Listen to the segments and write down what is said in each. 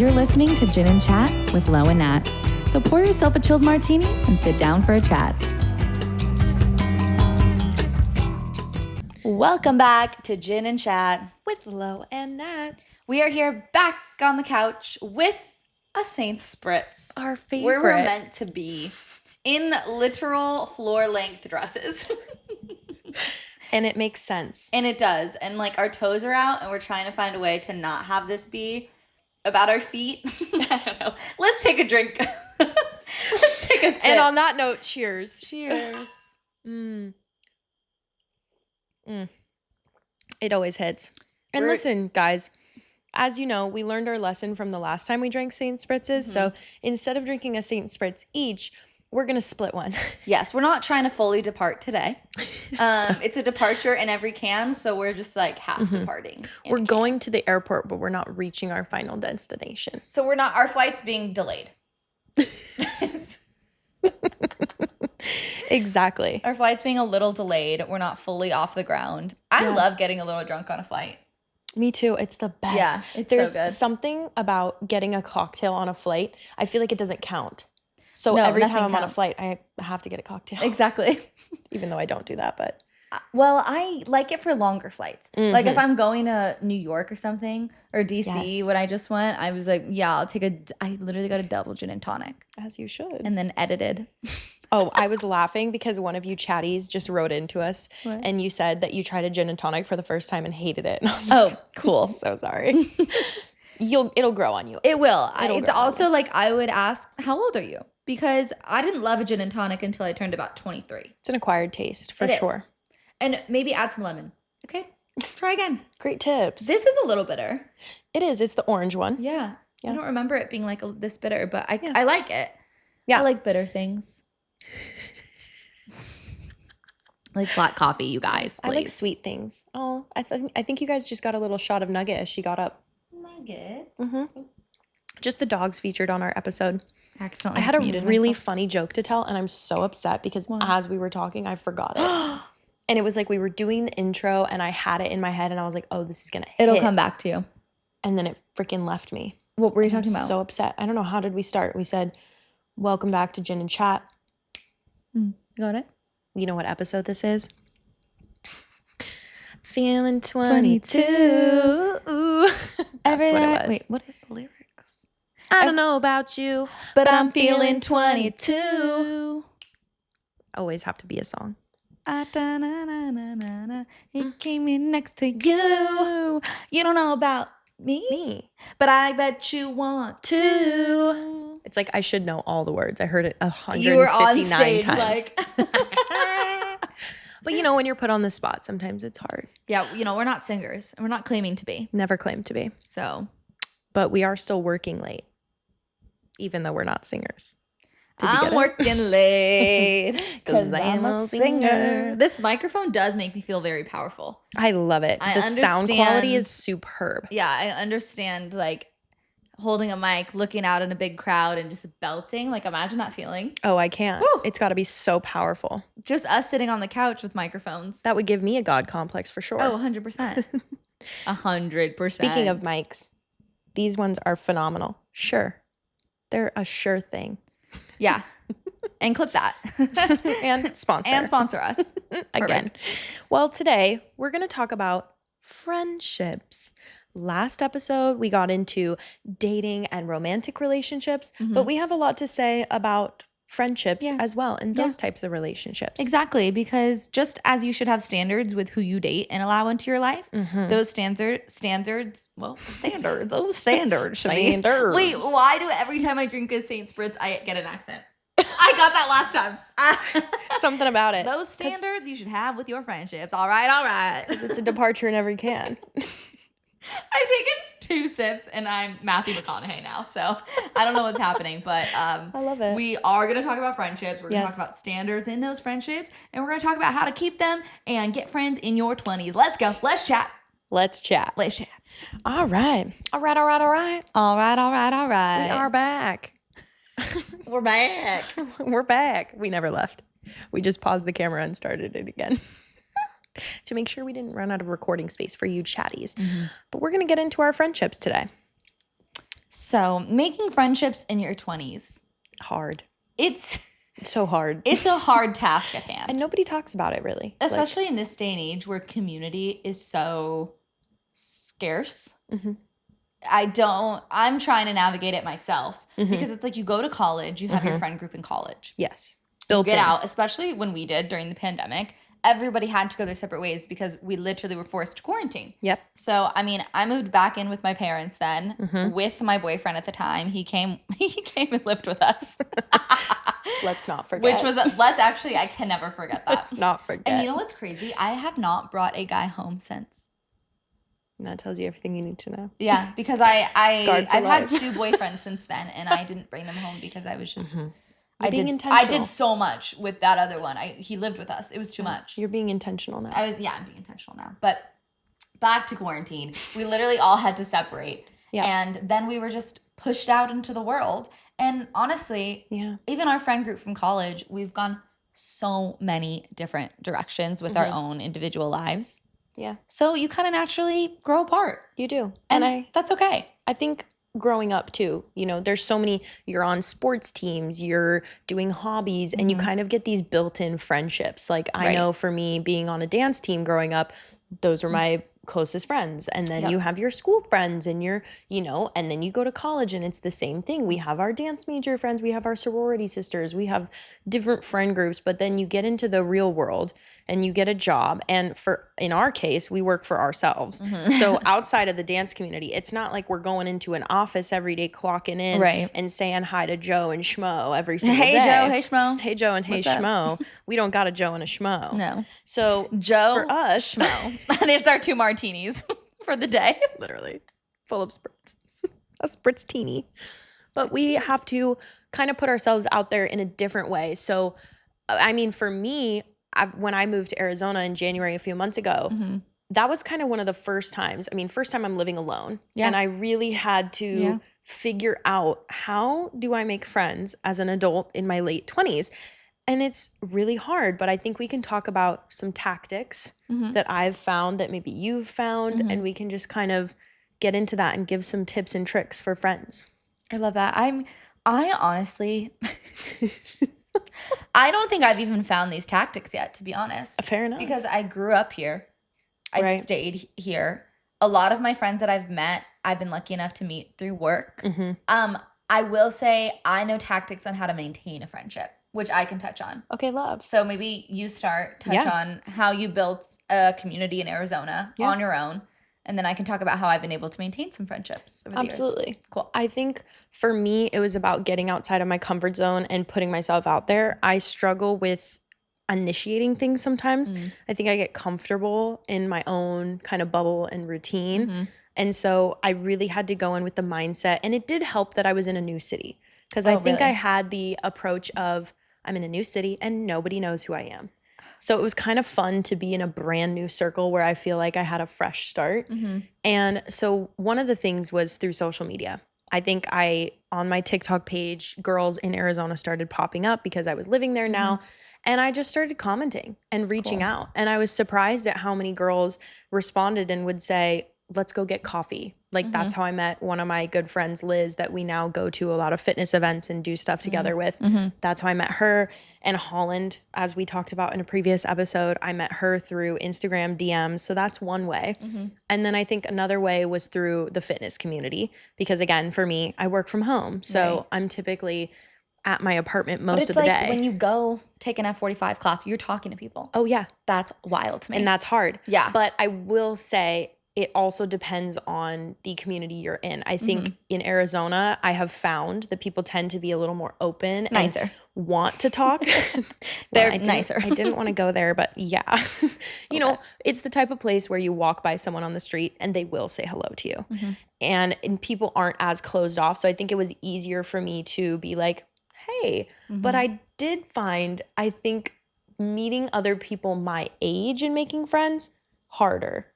You're listening to Gin and Chat with Lo and Nat. So pour yourself a chilled martini and sit down for a chat. Welcome back to Gin and Chat with Lo and Nat. We are here back on the couch with a Saint Spritz. Our favorite. Where we're meant to be. In literal floor-length dresses. And it makes sense. And it does. And like our toes are out and we're trying to find a way to not have this be about our feet. I don't know. Let's take a drink. Let's take a sip. And on that note, cheers. Cheers. It always hits. And listen, guys, as you know, we learned our lesson from the last time we drank Saint Spritzes. So instead of drinking a Saint Spritz each, we're going to split one. Yes, we're not trying to fully depart today. It's a departure in every can, so we're just like half departing. We're going to the airport, but we're not reaching our final destination. So our flight's being delayed. Exactly. Our flight's being a little delayed. We're not fully off the ground. I love getting a little drunk on a flight. Me too. It's the best. Yeah, it's There's so good. something about getting a cocktail on a flight. I feel like it doesn't count. So every time I'm on a flight, I have to get a cocktail. Exactly. Even though I don't do that, but. Well, I like it for longer flights. Like if I'm going to New York or something, or DC when I just went, I was like, yeah, I literally got a double gin and tonic. As you should. And then edited. Oh, I was laughing because one of you chatties just wrote into us and you said that you tried a gin and tonic for the first time and hated it. And I was like, cool. So sorry. It'll grow on you. It will. It's also like I would ask, how old are you? Because I didn't love a gin and tonic until I turned about 23. It's an acquired taste for sure. And maybe add some lemon. Okay, try again. Great tips. This is a little bitter. It is. It's the orange one. Yeah. I don't remember it being like this bitter, but I like it. Yeah. I like bitter things. Like black coffee, you guys, please. I like sweet things. Oh, I think you guys just got a little shot of Nugget as she got up. Nugget? Just the dogs featured on our episode. Accidentally I had a really funny joke to tell, and I'm so upset because as we were talking, I forgot it. And it was like we were doing the intro, and I had it in my head, and I was like, oh, this is going to hit. It'll come back to you. And then it freaking left me. What were you talking about? So upset. I don't know. How did we start? We said, welcome back to Gin and Chat. Got it? You know what episode this is? Feeling 22. Ooh. That's what it was. Wait, what is the lyrics? I don't know about you, but I'm feeling 22. Always have to be a song. It came in next to you. You don't know about me, but I bet you want to. It's like I should know all the words. I heard it 159 you were on stage, times. But you know, when you're put on the spot, sometimes it's hard. Yeah, we're not singers. And we're not claiming to be. Never claimed to be. So. But we are still working late, even though we're not singers. I'm working late because I'm a singer. This microphone does make me feel very powerful. I love it. The sound quality is superb. Yeah, I understand like holding a mic, looking out in a big crowd and just belting. Like imagine that feeling. Oh, I can't. Woo. It's got to be so powerful. Just us sitting on the couch with microphones. That would give me a God complex for sure. Oh, 100%. 100%. Speaking of mics, these ones are phenomenal. Sure. They're a sure thing. Yeah. And clip that. And sponsor. And sponsor us. Again. Well, today we're going to talk about friendships. Last episode, we got into dating and romantic relationships, but we have a lot to say about friendships as well and those types of relationships. Exactly, because just as you should have standards with who you date and allow into your life, those standards should be. Wait, why do every time I drink a Saint Spritz, I get an accent? I got that last time. Something about it. Those standards you should have with your friendships. All right. Because it's a departure in every can. I've taken 2 sips and I'm Matthew McConaughey now, so I don't know what's happening, but I love it. We are going to talk about friendships. We're going to talk about standards in those friendships, and we're going to talk about how to keep them and get friends in your 20s. Let's go. Let's chat. Let's chat. All right. We are back. We're back. We're back. We never left. We just paused the camera and started it again. To make sure we didn't run out of recording space for you chatties. But we're going to get into our friendships today. So, making friendships in your 20s. Hard. It's so hard. It's a hard task at hand. And nobody talks about it really. Especially in this day and age where community is so scarce. Mm-hmm. I'm trying to navigate it myself because it's like you go to college, you have your friend group in college. Yes. Built in. Out, especially when we did during the pandemic. Everybody had to go their separate ways because we literally were forced to quarantine. Yep. So, I mean, I moved back in with my parents then with my boyfriend at the time. He came and lived with us. Let's not forget. Which was, I can never forget that. Let's not forget. And you know what's crazy? I have not brought a guy home since. And that tells you everything you need to know. Yeah, because I've had 2 boyfriends since then, and I didn't bring them home because I was just... I did so much with that other one. He lived with us. It was too much. You're being intentional now. I'm being intentional now. But back to quarantine. We literally all had to separate. Yeah. And then we were just pushed out into the world. And honestly, even our friend group from college, we've gone so many different directions with our own individual lives. Yeah. So you kind of naturally grow apart. You do. And that's okay. I think growing up too, there's so many, you're on sports teams, you're doing hobbies, and you kind of get these built-in friendships. Like I know for me being on a dance team growing up, those were my closest friends. And then you have your school friends and and then you go to college and it's the same thing. We have our dance major friends, we have our sorority sisters, we have different friend groups, but then you get into the real world and you get a job. And in our case, we work for ourselves. So outside of the dance community, it's not like we're going into an office every day, clocking in and saying hi to Joe and Schmo every single day. Hey Joe, hey Schmo. Hey Joe and hey Schmo. We don't got a Joe and a Schmo. No. So Joe, for us, Schmo. And it's our 2 martinis for the day. Literally. Full of spritz. A spritz teeny. But we have to kind of put ourselves out there in a different way. So, I mean, for me, when I moved to Arizona in January a few months ago, that was kind of one of the first times. I mean, first time I'm living alone. Yeah. And I really had to figure out, how do I make friends as an adult in my late 20s? And it's really hard, but I think we can talk about some tactics that I've found that maybe you've found, and we can just kind of get into that and give some tips and tricks for friends. I love that. I honestly, I don't think I've even found these tactics yet, to be honest. Fair enough. Because I grew up here. I stayed here. A lot of my friends that I've met, I've been lucky enough to meet through work. I will say I know tactics on how to maintain a friendship, which I can touch on. Okay, love. So maybe you touch on how you built a community in Arizona on your own. And then I can talk about how I've been able to maintain some friendships over the Absolutely. years. Cool. I think for me, it was about getting outside of my comfort zone and putting myself out there. I struggle with initiating things sometimes. I think I get comfortable in my own kind of bubble and routine. And so I really had to go in with the mindset. And it did help that I was in a new city, because I think I had the approach of, I'm in a new city and nobody knows who I am. So it was kind of fun to be in a brand new circle where I feel like I had a fresh start. And so one of the things was through social media. I think on my TikTok page, girls in Arizona started popping up because I was living there now. And I just started commenting and reaching out. And I was surprised at how many girls responded and would say, let's go get coffee. Like that's how I met one of my good friends, Liz, that we now go to a lot of fitness events and do stuff together with. That's how I met her. And Holland, as we talked about in a previous episode, I met her through Instagram DMs. So that's one way. And then I think another way was through the fitness community, because again, for me, I work from home. So I'm typically at my apartment most of the day. When you go take an F45 class, you're talking to people. Oh yeah. That's wild to me. And that's hard. Yeah. But I will say, it also depends on the community you're in. I think in Arizona, I have found that people tend to be a little more open, nicer, and want to talk. They're nicer. I didn't want to go there, but yeah. You know, it's the type of place where you walk by someone on the street and they will say hello to you. And people aren't as closed off. So I think it was easier for me to be like, hey. But I did find, I think, meeting other people my age and making friends harder.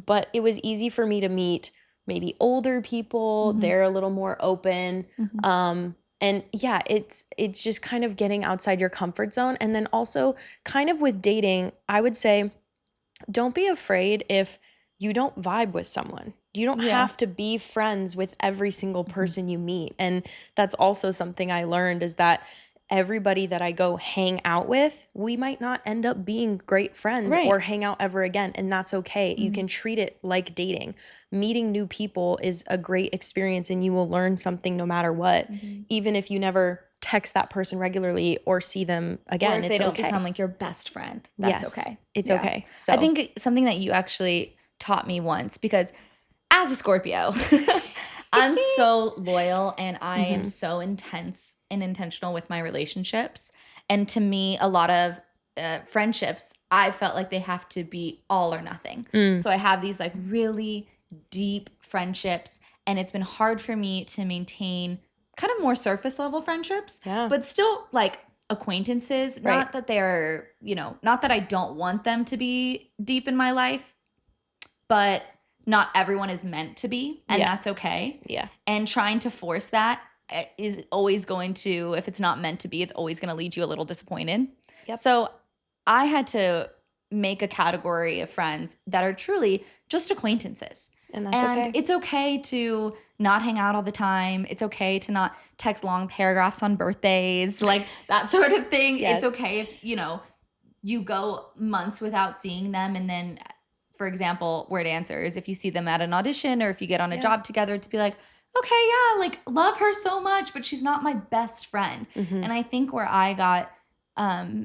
But it was easy for me to meet maybe older people. They're a little more open. And yeah, it's just kind of getting outside your comfort zone. And then also kind of with dating, I would say, don't be afraid if you don't vibe with someone. You don't have to be friends with every single person you meet. And that's also something I learned, is that everybody that I go hang out with, we might not end up being great friends or hang out ever again. And that's okay. You can treat it like dating. Meeting new people is a great experience, and you will learn something no matter what. Even if you never text that person regularly or see them again, or if they don't become like your best friend, that's okay. It's okay. So I think something that you actually taught me once, because as a Scorpio, I'm so loyal and I am so intense and intentional with my relationships. And to me, a lot of friendships, I felt like they have to be all or nothing. So I have these like really deep friendships, and it's been hard for me to maintain kind of more surface level friendships, but still like acquaintances. Not that they're, not that I don't want them to be deep in my life, but not everyone is meant to be, and that's okay. And trying to force that is always going to, if it's not meant to be, it's always going to lead you a little disappointed. So I had to make a category of friends that are truly just acquaintances. And that's okay. It's okay to not hang out all the time. It's okay to not text long paragraphs on birthdays, like that sort of thing. It's okay if, you go months without seeing them, and then, for example, word answers, if you see them at an audition or if you get on a job together, to be like, okay, like love her so much, but she's not my best friend. And I think where I got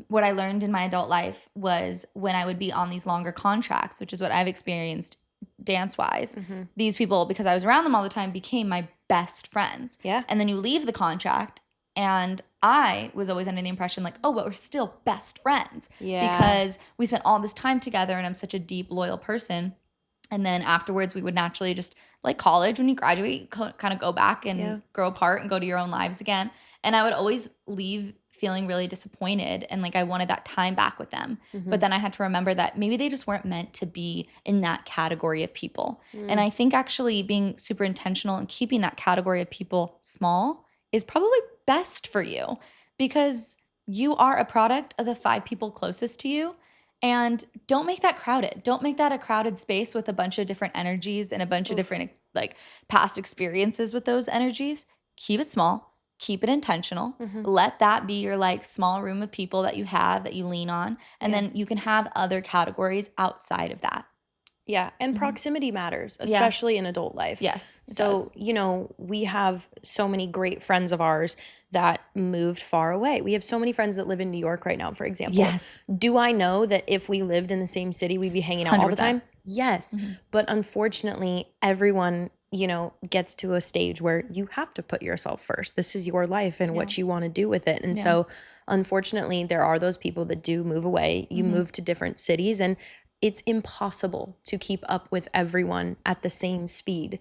what I learned in my adult life was when I would be on these longer contracts, which is what I've experienced dance-wise. These people, because I was around them all the time, became my best friends. And then you leave the contract, and I was always under the impression like, oh, but we're still best friends because we spent all this time together, and I'm such a deep, loyal person. And then afterwards, we would naturally, just like college, when you graduate, kind of go back and grow apart and go to your own lives again. And I would always leave feeling really disappointed, and like I wanted that time back with them. But then I had to remember that maybe they just weren't meant to be in that category of people. And I think actually being super intentional and keeping that category of people small is probably best for you, because you are a product of the 5 people closest to you. And don't make that crowded. Don't make that a crowded space with a bunch of different energies and a bunch of different like past experiences with those energies. Keep it small. Keep it intentional. Let that be your like small room of people that you have, that you lean on. And then you can have other categories outside of that. And proximity matters, especially in adult life. So, we have so many great friends of ours that moved far away. We have so many friends that live in New York right now, for example. Do I know that if we lived in the same city, we'd be hanging out all the time? Yes. But unfortunately, everyone, gets to a stage where you have to put yourself first. This is your life and what you want to do with it. And so, unfortunately, there are those people that do move away. You move to different cities, and it's impossible to keep up with everyone at the same speed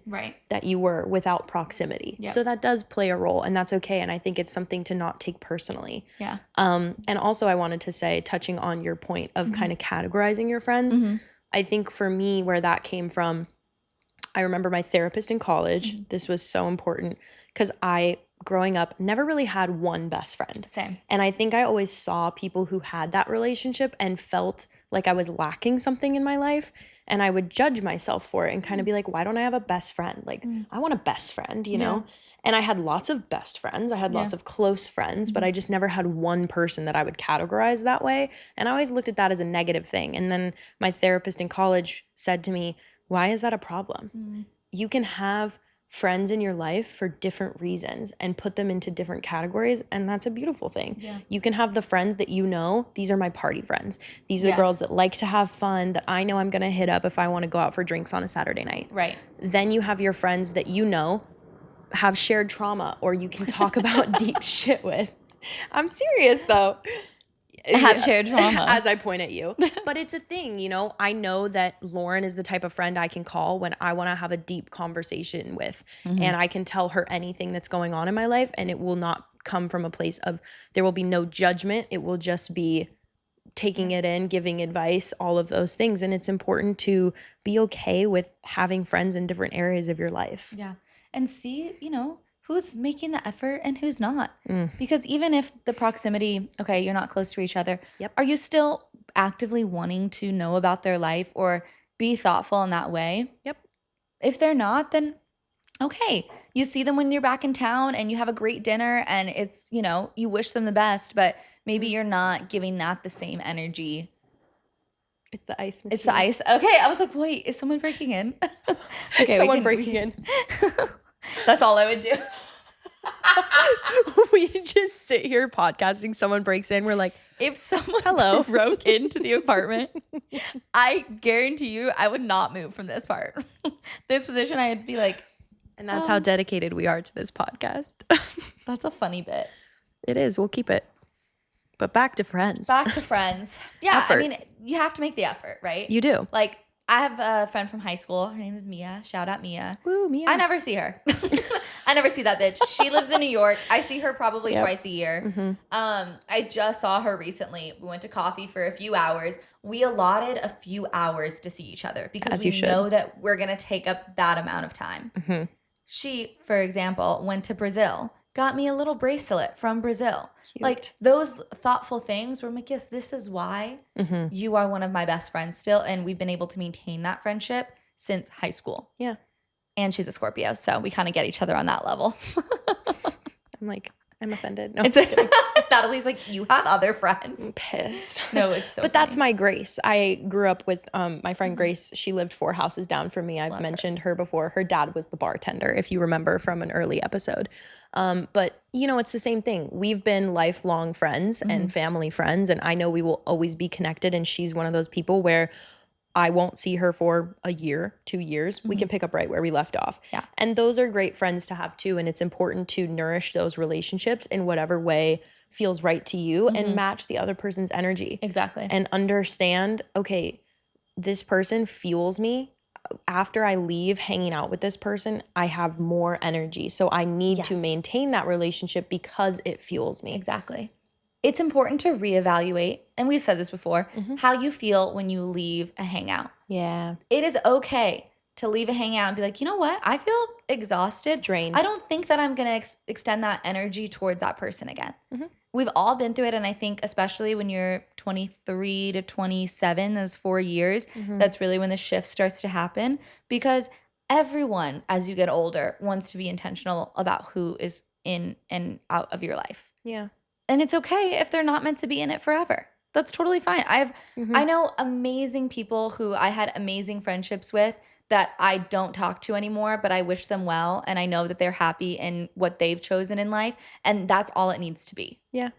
that you were without proximity. So that does play a role, and that's okay. And I think it's something to not take personally. And also I wanted to say, touching on your point of kind of categorizing your friends, I think for me, where that came from, I remember my therapist in college. This was so important because I, growing up, never really had one best friend. Same. And I think I always saw people who had that relationship and felt like I was lacking something in my life. And I would judge myself for it and kind of be like, why don't I have a best friend? Like, I want a best friend, you know? And I had lots of best friends. I had lots of close friends, but I just never had one person that I would categorize that way. And I always looked at that as a negative thing. And then my therapist in college said to me, why is that a problem? You can have friends in your life for different reasons and put them into different categories, and that's a beautiful thing. You can have the friends that these are my party friends. These are the girls that like to have fun, that I know I'm going to hit up if I want to go out for drinks on a Saturday night. Then you have your friends that have shared trauma, or you can talk about deep shit with. I'm serious though. Have shared trauma. As I point at you. But it's a thing, I know that Lauren is the type of friend I can call when I want to have a deep conversation with. And I can tell her anything that's going on in my life, and it will not come from a place of, there will be no judgment. It will just be taking it in, giving advice, all of those things. And it's important to be okay with having friends in different areas of your life. And see, who's making the effort and who's not. Because even if the proximity, okay, you're not close to each other, are you still actively wanting to know about their life or be thoughtful in that way? If they're not, then okay, you see them when you're back in town and you have a great dinner and it's, you wish them the best, but maybe you're not giving that the same energy. It's the ice machine. It's the ice. Okay, I was like, wait, is someone breaking in? Okay, someone breaking in. That's all I would do. We just sit here podcasting, someone breaks in, we're like, if someone broke into the apartment, I guarantee you I would not move from this part. This position, I'd be like, and that's how dedicated we are to this podcast. That's a funny bit. It is. We'll keep it. But back to friends. Yeah, Effort. I mean, you have to make the effort, right? You do. Like, I have a friend from high school. Her name is Mia. Shout out Mia. Woo, Mia. I never see her. I never see that bitch. She lives in New York. I see her probably twice a year. Mm-hmm. I just saw her recently. We went to coffee for a few hours. We allotted a few hours to see each other because we know that we're going to take up that amount of time. Mm-hmm. She, for example, went to Brazil, got me a little bracelet from Brazil. Cute. Like those thoughtful things where I'm like, yes, this is why you are one of my best friends still. And we've been able to maintain that friendship since high school. Yeah. And she's a Scorpio, so we kind of get each other on that level. I'm like, I'm offended. No, I'm just kidding. Natalie's like, you have other friends. I'm pissed. No, it's so But funny. that's my Grace. I grew up with my friend Grace. She lived 4 houses down from me. I've mentioned her before. Her dad was the bartender, if you remember from an early episode. But, it's the same thing. We've been lifelong friends and family friends, and I know we will always be connected. And she's one of those people where I won't see her for a year, 2 years. We can pick up right where we left off. Yeah. And those are great friends to have too. And it's important to nourish those relationships in whatever way feels right to you and match the other person's energy. Exactly. And understand, okay, this person fuels me. After I leave hanging out with this person, I have more energy. So I need to maintain that relationship because it fuels me. Exactly. It's important to reevaluate, and we've said this before, how you feel when you leave a hangout. Yeah. It is okay to leave a hangout and be like, you know what? I feel exhausted. Drained. I don't think that I'm going to extend that energy towards that person again. We've all been through it, and I think especially when you're 23 to 27, those 4 years, that's really when the shift starts to happen, because everyone, as you get older, wants to be intentional about who is in and out of your life. Yeah. And it's okay if they're not meant to be in it forever. That's totally fine. I know amazing people who I had amazing friendships with that I don't talk to anymore, but I wish them well. And I know that they're happy in what they've chosen in life. And that's all it needs to be. Yeah.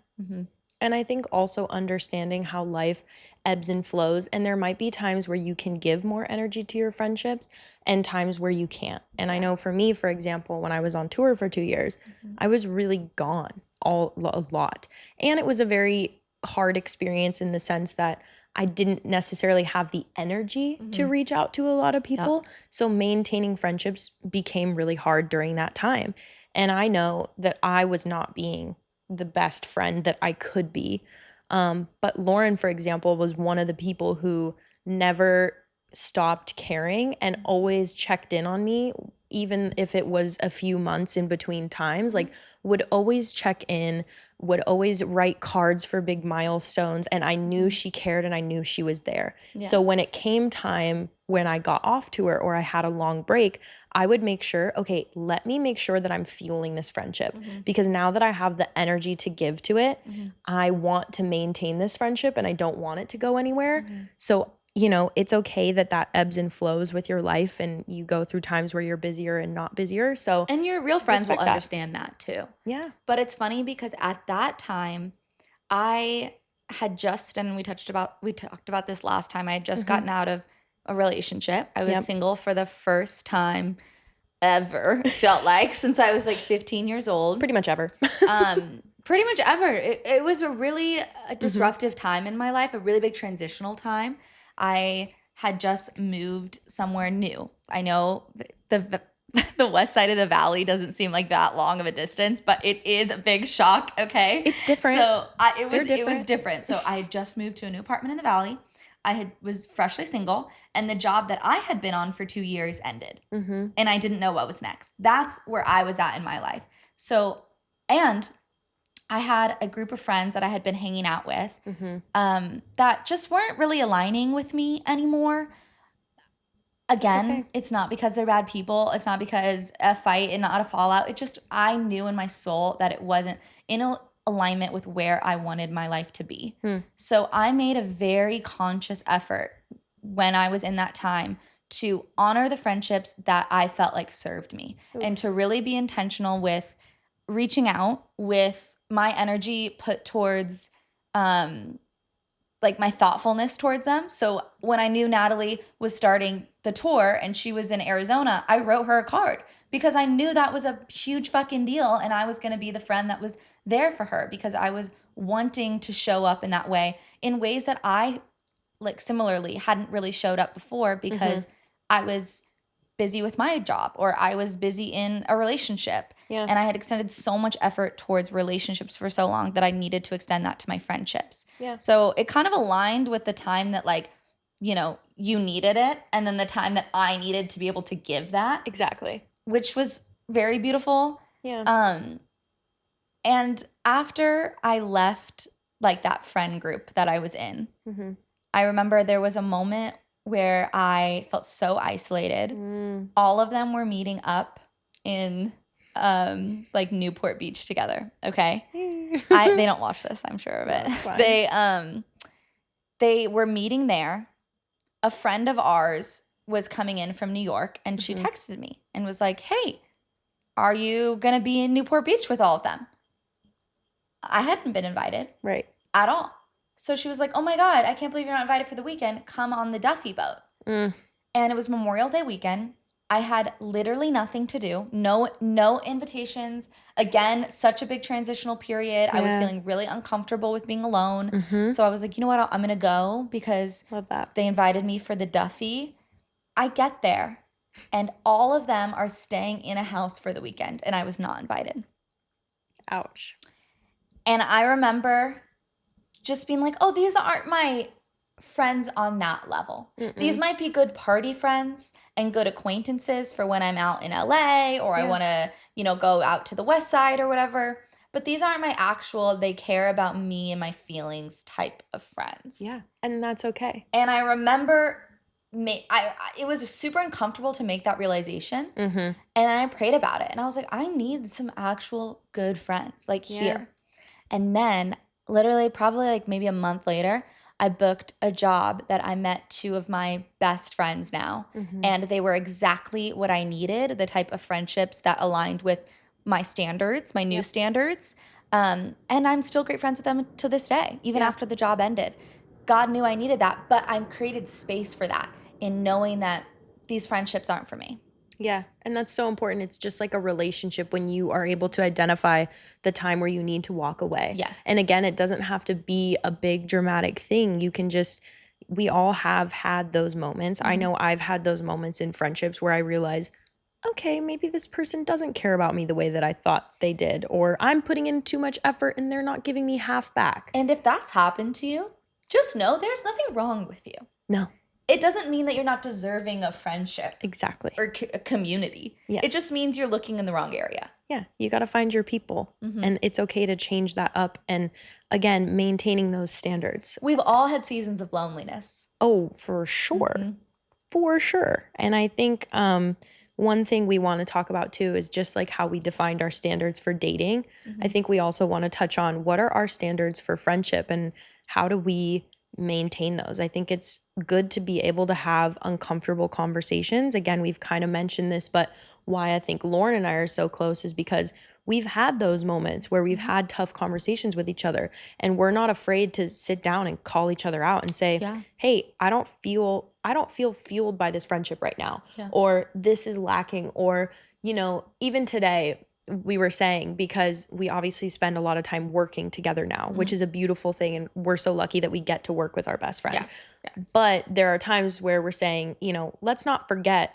And I think also understanding how life ebbs and flows. And there might be times where you can give more energy to your friendships and times where you can't. And I know for me, for example, when I was on tour for 2 years, I was really gone a lot. And it was a very hard experience in the sense that I didn't necessarily have the energy to reach out to a lot of people. So maintaining friendships became really hard during that time. And I know that I was not being the best friend that I could be. But Lauren, for example, was one of the people who never stopped caring and always checked in on me, even if it was a few months in between times, like would always check in, would always write cards for big milestones. And I knew she cared and I knew she was there. Yeah. So when it came time when I got off tour or I had a long break, I would make sure, okay, let me make sure that I'm fueling this friendship because now that I have the energy to give to it, I want to maintain this friendship and I don't want it to go anywhere. So it's okay that ebbs and flows with your life and you go through times where you're busier and not busier. So, and your real friends will understand that too. Yeah. But it's funny because at that time I had just, and we talked about this last time, I had just gotten out of a relationship. I was single for the first time ever, it felt like, since I was like 15 years old. Pretty much ever. Pretty much ever. It was a really disruptive time in my life, a really big transitional time. I had just moved somewhere new. I know the west side of the valley doesn't seem like that long of a distance, but it is a big shock, okay? It's different. So it was different. So I had just moved to a new apartment in the valley. I was freshly single, and the job that I had been on for 2 years ended. And I didn't know what was next. That's where I was at in my life. So, and I had a group of friends that I had been hanging out with that just weren't really aligning with me anymore. Again, it's not because they're bad people. It's not because a fight and not a fallout. It just, I knew in my soul that it wasn't in alignment with where I wanted my life to be. So I made a very conscious effort when I was in that time to honor the friendships that I felt like served me and to really be intentional with reaching out with my energy put towards like my thoughtfulness towards them. So when I knew Natalie was starting the tour and she was in Arizona, I wrote her a card because I knew that was a huge fucking deal and I was going to be the friend that was there for her because I was wanting to show up in that way in ways that I like similarly hadn't really showed up before because I was busy with my job or I was busy in a relationship. Yeah. And I had extended so much effort towards relationships for so long that I needed to extend that to my friendships. Yeah. So it kind of aligned with the time that like, you know, you needed it and then the time that I needed to be able to give that. Exactly. Which was very beautiful. Yeah. And after I left like that friend group that I was in, I remember there was a moment where I felt so isolated. All of them were meeting up in like Newport Beach together. Okay. They don't watch this, I'm sure of it. No, they were meeting there. A friend of ours was coming in from New York and she texted me and was like, "Hey, are you gonna be in Newport Beach with all of them?" I hadn't been invited. Right. At all. So she was like, "Oh my God, I can't believe you're not invited for the weekend. Come on the Duffy boat." And it was Memorial Day weekend. I had literally nothing to do. No invitations. Again, such a big transitional period. Yeah. I was feeling really uncomfortable with being alone. So I was like, you know what? I'm going to go because they invited me for the Duffy. I get there and all of them are staying in a house for the weekend and I was not invited. Ouch. And I remember just being like, oh, these aren't my friends on that level. These might be good party friends and good acquaintances for when I'm out in LA or I want to, you know, go out to the West Side or whatever. But these aren't my actual, they care about me and my feelings type of friends. Yeah. And that's okay. And I remember it was super uncomfortable to make that realization. And then I prayed about it and I was like, I need some actual good friends like here. And then literally probably like maybe a month later, I booked a job that I met two of my best friends now. And they were exactly what I needed, the type of friendships that aligned with my standards, my new standards. And I'm still great friends with them to this day, even after the job ended. God knew I needed that, but I've created space for that in knowing that these friendships aren't for me. Yeah. And that's so important. It's just like a relationship when you are able to identify the time where you need to walk away. Yes. And again, it doesn't have to be a big dramatic thing. You can just, we all have had those moments. I know I've had those moments in friendships where I realize, okay, maybe this person doesn't care about me the way that I thought they did, or I'm putting in too much effort and they're not giving me half back. And if that's happened to you, just know there's nothing wrong with you. No. It doesn't mean that you're not deserving of friendship. Exactly. Or a community. Yeah. It just means you're looking in the wrong area. Yeah. You got to find your people. And it's okay to change that up. And again, maintaining those standards. We've all had seasons of loneliness. Oh, for sure. For sure. And I think one thing we want to talk about too is just like how we defined our standards for dating. I think we also want to touch on what are our standards for friendship and how do we maintain those. I think it's good to be able to have uncomfortable conversations. Again, we've kind of mentioned this, but why I think Lauren and I are so close is because we've had those moments where we've had tough conversations with each other and we're not afraid to sit down and call each other out and say, hey, I don't feel fueled by this friendship right now, or this is lacking, or, you know, even today we were saying, because we obviously spend a lot of time working together now, which is a beautiful thing. And we're so lucky that we get to work with our best friends. Yes. But there are times where we're saying, you know, let's not forget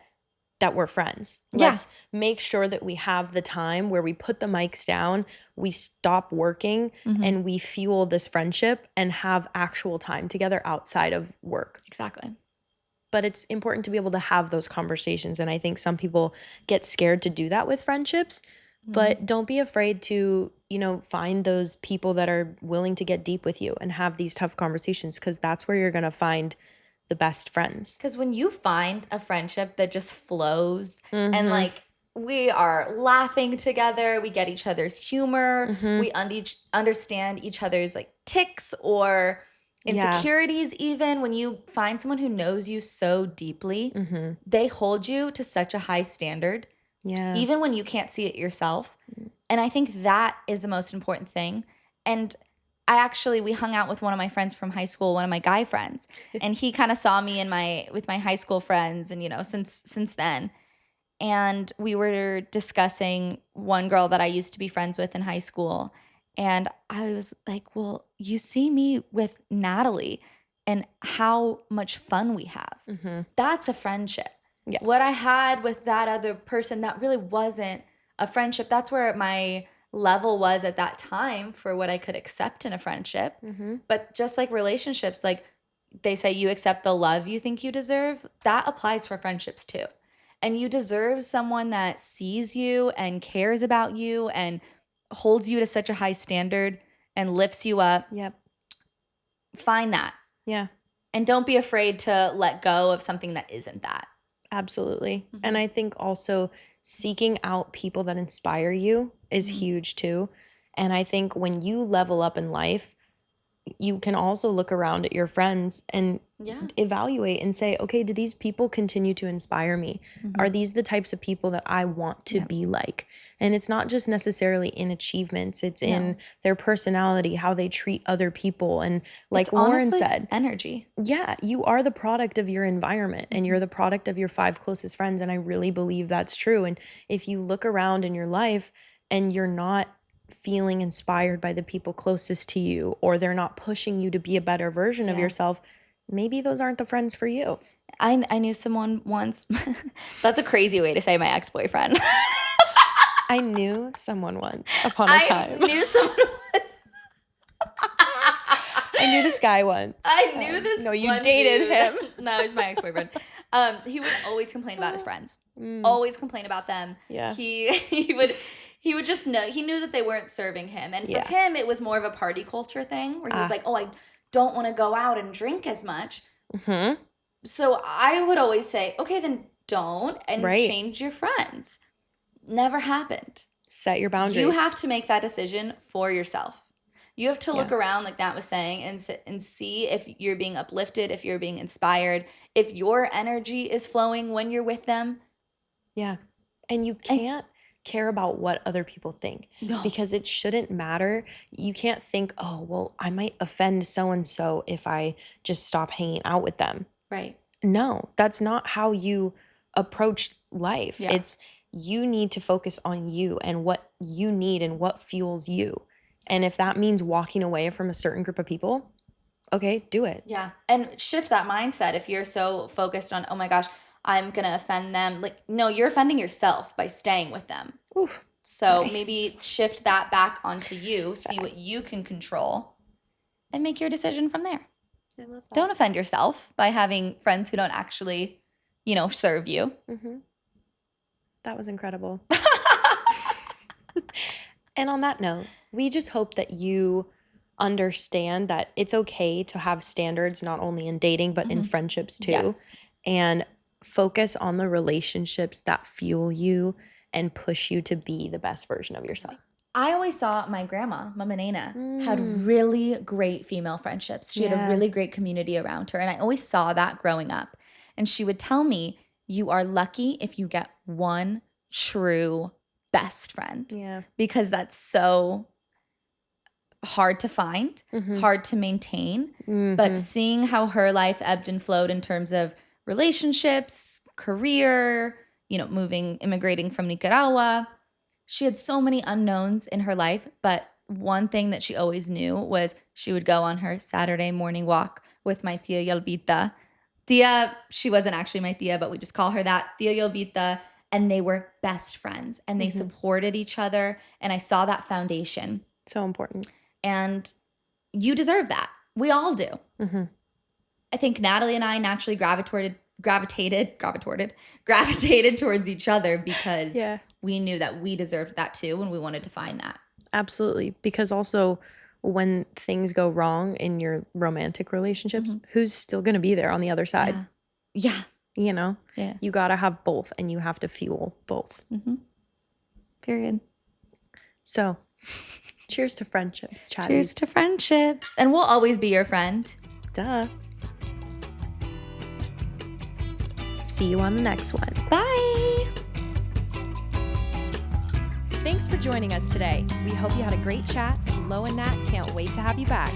that we're friends. Let's make sure that we have the time where we put the mics down, we stop working and we fuel this friendship and have actual time together outside of work. Exactly. But it's important to be able to have those conversations. And I think some people get scared to do that with friendships. But don't be afraid to, you know, find those people that are willing to get deep with you and have these tough conversations, because that's where you're going to find the best friends. Because when you find a friendship that just flows Mm-hmm. and like we are laughing together, we get each other's humor, Mm-hmm. we understand each other's like tics or insecurities. Even when you find someone who knows you so deeply, Mm-hmm. they hold you to such a high standard, even when you can't see it yourself. And I think that is the most important thing. And we hung out with one of my friends from high school, one of my guy friends, and he kind of saw me with my high school friends, and since then. And we were discussing one girl that I used to be friends with in high school. And I was like, well, you see me with Natalie and how much fun we have. Mm-hmm. That's a friendship. Yeah. What I had with that other person, that really wasn't a friendship. That's where my level was at that time for what I could accept in a friendship. Mm-hmm. But just like relationships, like they say you accept the love you think you deserve, that applies for friendships too. And you deserve someone that sees you and cares about you and holds you to such a high standard and lifts you up. Yep. Find that. Yeah. And don't be afraid to let go of something that isn't that. Absolutely. Mm-hmm. And I think also seeking out people that inspire you is huge too. And I think when you level up in life, you can also look around at your friends and evaluate and say, okay, do these people continue to inspire me? Are these the types of people that I want to be like? And it's not just necessarily in achievements, it's in their personality, how they treat other people. And like it's Lauren said, energy. Yeah, you are the product of your environment and you're the product of your 5 closest friends. And I really believe that's true. And if you look around in your life and you're not feeling inspired by the people closest to you, or they're not pushing you to be a better version of yourself, maybe those aren't the friends for you. I knew someone once. That's a crazy way to say my ex-boyfriend. I knew someone once upon a time. I knew someone once. I knew this guy once. I knew this. No, you dated him. No, he's my ex-boyfriend. He would always complain about his friends. Always complain about them. Yeah. He would just know. He knew that they weren't serving him. And for him, it was more of a party culture thing where he was like, oh, I don't want to go out and drink as much. Mm-hmm. So I would always say, okay, then don't and change your friends. Never happened. Set your boundaries. You have to make that decision for yourself. You have to look around, like Nat was saying, and see if you're being uplifted, if you're being inspired, if your energy is flowing when you're with them. Yeah. And you can't care about what other people think because it shouldn't matter. You can't think, oh, well, I might offend so-and-so if I just stop hanging out with them. Right. No, that's not how you approach life. Yeah. It's you need to focus on you and what you need and what fuels you. And if that means walking away from a certain group of people, okay, do it. Yeah. And shift that mindset. If you're so focused on, oh my gosh, I'm going to offend them. Like, no, you're offending yourself by staying with them. Oof. So maybe shift that back onto you, see what you can control, and make your decision from there. I love that. Don't offend yourself by having friends who don't actually, serve you. Mm-hmm. That was incredible. And on that note, we just hope that you understand that it's okay to have standards, not only in dating, but in friendships too. Yes. And focus on the relationships that fuel you and push you to be the best version of yourself. I always saw my grandma, Mama Nena, had really great female friendships. She had a really great community around her. And I always saw that growing up. And she would tell me, you are lucky if you get one true best friend. Yeah. Because that's so hard to find, hard to maintain. But seeing how her life ebbed and flowed in terms of relationships, career, immigrating from Nicaragua, she had so many unknowns in her life. But one thing that she always knew was she would go on her Saturday morning walk with my tia Yelvita. Tia, she wasn't actually my tia, but we just call her that, Tia Yelvita. And they were best friends and they supported each other. And I saw that foundation. So important. And you deserve that. We all do. I think Natalie and I naturally gravitated towards each other because we knew that we deserved that too and we wanted to find that. Absolutely. Because also when things go wrong in your romantic relationships, who's still going to be there on the other side? Yeah. You know? Yeah. You got to have both, and you have to fuel both. Period. So, cheers to friendships, chatties. Cheers to friendships. And we'll always be your friend. Duh. See you on the next one. Bye. Thanks for joining us today. We hope you had a great chat. Lo and Nat can't wait to have you back.